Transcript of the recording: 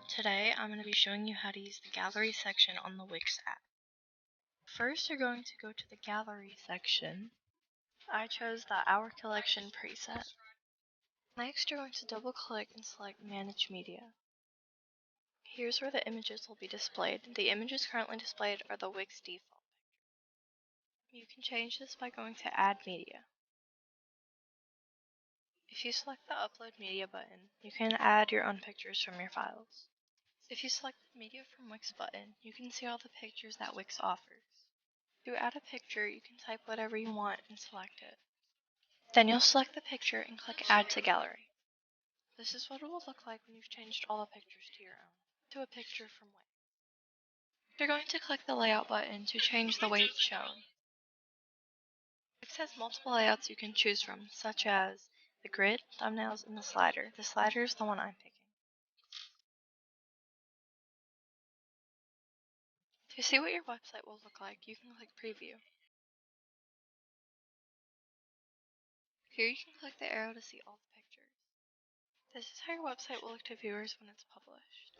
Today I'm going to be showing you how to use the gallery section on the Wix app. First you're going to go to the gallery section. I chose the Our Collection preset. Next you're going to double click and select Manage Media. Here's where the images will be displayed. The images currently displayed are the Wix default. You can change this by going to Add Media. If you select the Upload Media button, you can add your own pictures from your files. If you select the Media from Wix button, you can see all the pictures that Wix offers. To add a picture, you can type whatever you want and select it. Then you'll select the picture and click Add to Gallery. This is what it will look like when you've changed all the pictures to your own, to a picture from Wix. You're going to click the Layout button to change the way it's shown. Wix has multiple layouts you can choose from, such as the grid, thumbnails, and the slider. The slider is the one I'm picking. To see what your website will look like, you can click Preview. Here you can click the arrow to see all the pictures. This is how your website will look to viewers when it's published.